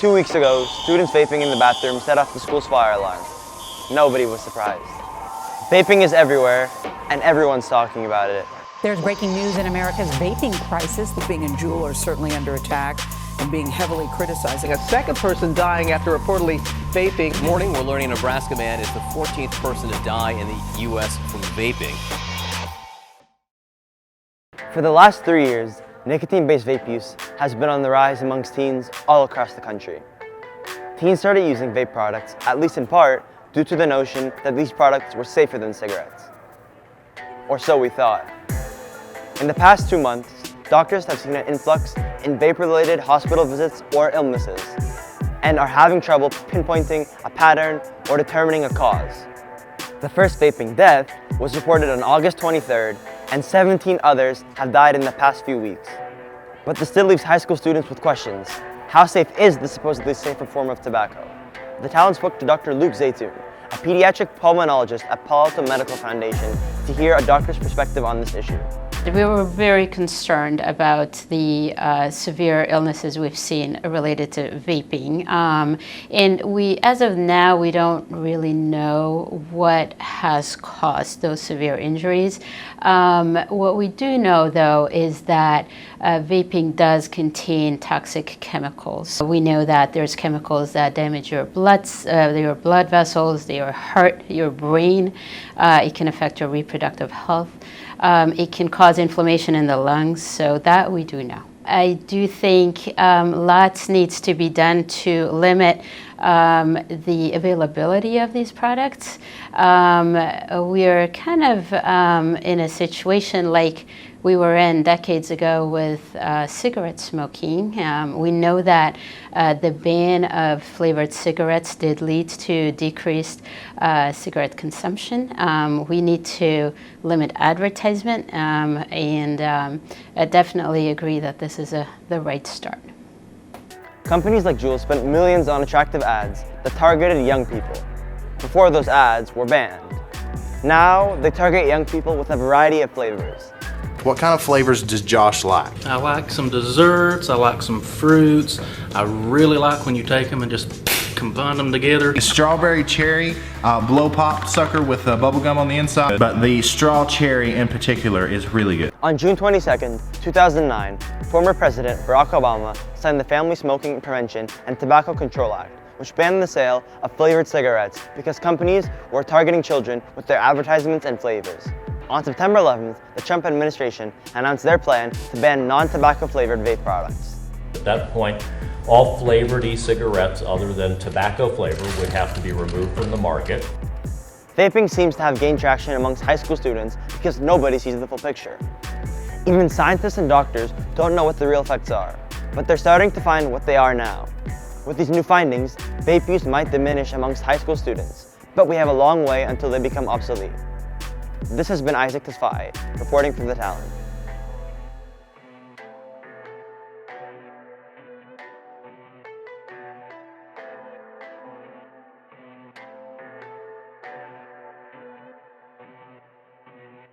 2 weeks ago, students vaping in the bathroom set off the school's fire alarm. Nobody was surprised. Vaping is everywhere, and everyone's talking about it. There's breaking news in America's vaping crisis. Vaping and Juuls are certainly under attack and being heavily criticized. A second person dying after reportedly vaping. This morning, we're learning a Nebraska man is the 14th person to die in the U.S. from vaping. For the last 3 years, nicotine-based vape use has been on the rise amongst teens all across the country. Teens started using vape products, at least in part, due to the notion that these products were safer than cigarettes. Or so we thought. In the past 2 months, doctors have seen an influx in vape-related hospital visits or illnesses, and are having trouble pinpointing a pattern or determining a cause. The first vaping death was reported on August 23rd, and 17 others have died in the past few weeks. But this still leaves high school students with questions. How safe is this supposedly safer form of tobacco? The Talon spoke to Dr. Luke Zaytoun, a pediatric pulmonologist at Palo Alto Medical Foundation, to hear a doctor's perspective on this issue. We were very concerned about the severe illnesses we've seen related to vaping. And as of now, we don't really know what has caused those severe injuries. What we do know, though, is that vaping does contain toxic chemicals. We know that there's chemicals that damage your blood vessels, they hurt your brain, it can affect your reproductive health. It can cause inflammation in the lungs, so that we do know. I do think lots needs to be done to limit the availability of these products. We're kind of in a situation like we were in decades ago with cigarette smoking. We know that the ban of flavored cigarettes did lead to decreased cigarette consumption. We need to limit advertisement, and I definitely agree that this is the right start. Companies like Juuls spent millions on attractive ads that targeted young people. Before those ads were banned. Now they target young people with a variety of flavors. What kind of flavors does Josh like? I like some desserts, I like some fruits. I really like when you take them and just combine them together. The strawberry cherry blow pop sucker with bubble gum on the inside, but the straw cherry in particular is really good. On June 22nd, 2009, former President Barack Obama signed the Family Smoking Prevention and Tobacco Control Act, which banned the sale of flavored cigarettes because companies were targeting children with their advertisements and flavors. On September 11th, the Trump administration announced their plan to ban non-tobacco flavored vape products. At that point, all flavored e-cigarettes other than tobacco flavor would have to be removed from the market. Vaping seems to have gained traction amongst high school students because nobody sees the full picture. Even scientists and doctors don't know what the real effects are, but they're starting to find what they are now. With these new findings, vape use might diminish amongst high school students, but we have a long way until they become obsolete. This has been Tesfaye, reporting from the Talon.